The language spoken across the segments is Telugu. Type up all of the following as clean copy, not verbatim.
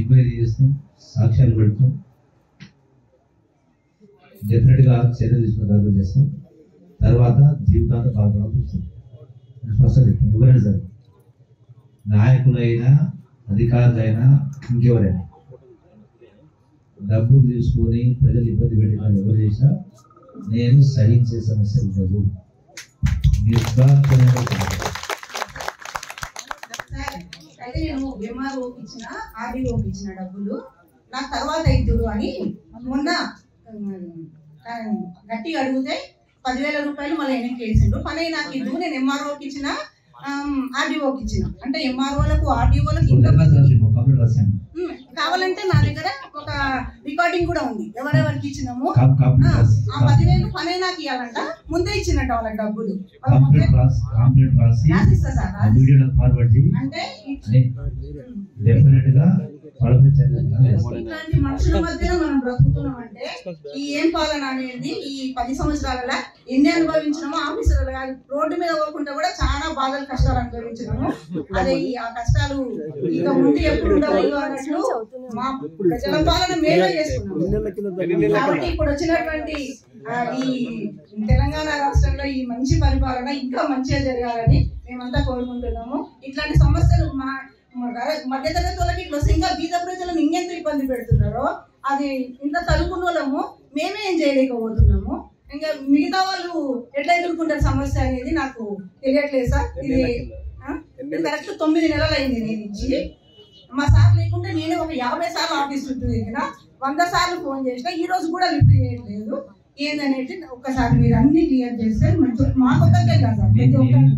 ఎంక్వైరీ చేస్తాం, సాక్ష్యాలు పెడతాం, డెఫినెట్గా చర్యలు తీసుకుని చేస్తాం. తర్వాత జీవితాంత బాధపడాల్సి వస్తుంది. స్పష్టంగా చెప్తాం. ఎవరైనా సరే, నాయకులైనా అధికారులైనా ఇంకెవరైనా డబ్బులు తీసుకొని ప్రజలు ఇబ్బంది పెట్టిన ఎవరు చేసినా నేను సహించే సమస్య ఉండదు. అయితే నేను ఎంఆర్ఓకి ఇచ్చిన, ఆర్డీఓకి ఇచ్చిన డబ్బులు నాకు తర్వాత ఇద్దురు అని మొన్న గట్టిగా అడిగితే 10,000 రూపాయలు మళ్ళీ వెనక్కి వేసిండు. పని నాకు ఇద్దు, నేను ఎంఆర్ఓకి ఇచ్చిన, ఆర్డీఓకి ఇచ్చిన. అంటే ఎంఆర్ఓలకు ఆర్డీఓలకు కావాలంటే నా దగ్గర ఒక రికార్డింగ్ కూడా ఉంది, ఎవరెవరికి ఇచ్చినాము. ఆ 10,000 పని నాకు ఇవ్వాలంట, ముందే ఇచ్చినట్టు వాళ్ళకి డబ్బులు. అంటే ఇట్లాంటి మనుషుల మధ్యన మనం బ్రతుకుతున్నాం. అంటే ఈ ఏం పాలన అనేది ఈ 10 సంవత్సరాల ఎన్ని అనుభవించినామో, ఆఫీసర్లు రోడ్డు మీద పోకుండా కూడా చాలా బాధలు, కష్టాలు అనుభవించినాము. అదే ఆ కష్టాలు ఇక ముందు ఎప్పుడు ఉండవు అన్నట్లు మా ప్రజల పాలన మేమే చేసుకున్నాము. కాబట్టి ఇప్పుడు వచ్చినటువంటి ఈ తెలంగాణ రాష్ట్రంలో ఈ మంచి పరిపాలన ఇంకా మంచిగా జరగాలని మేమంతా కోరుకుంటున్నాము. ఇట్లాంటి సమస్యలు మా మధ్యతరగతి వాళ్ళకి ఇట్లా ఇంకా బీద ప్రజలను ఇంకెంత ఇబ్బంది పెడుతున్నారో, అది ఇంత తలుపున వాళ్ళము మేమే ఏం చేయలేకపోతున్నాము. ఇంకా మిగతా వాళ్ళు ఎట్లా ఎదుర్కొంటారు సమస్య అనేది నాకు తెలియట్లేదు సార్. ఇది కరెక్ట్ 9 నెలలు అయింది నేను ఇచ్చి. మా సార్ లేకుంటే నేనే ఒక 50 సార్లు ఆఫీస్ చుట్టూ తిరిగిన, 100 సార్లు ఫోన్ చేసిన, ఈ రోజు కూడా లిఫ్ట్ చేయట్లేదు. ఏందనేది ఒక్కసారి మీరు అన్ని క్లియర్ చేస్తే మాకొక్కరికే కాదు సార్, ప్రతి ఒక్కరికి.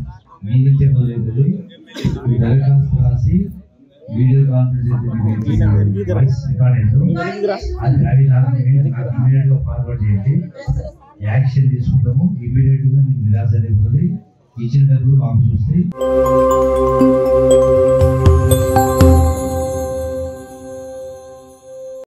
వీడియో కాన్ఫరెన్స్ ఫార్వర్డ్ చేయండి, యాక్షన్ తీసుకుంటాము. ఇమీడియట్ గా మీకు నిరాశ లేకపోతే ఇచ్చిన డబ్బులు మాకు చూస్తే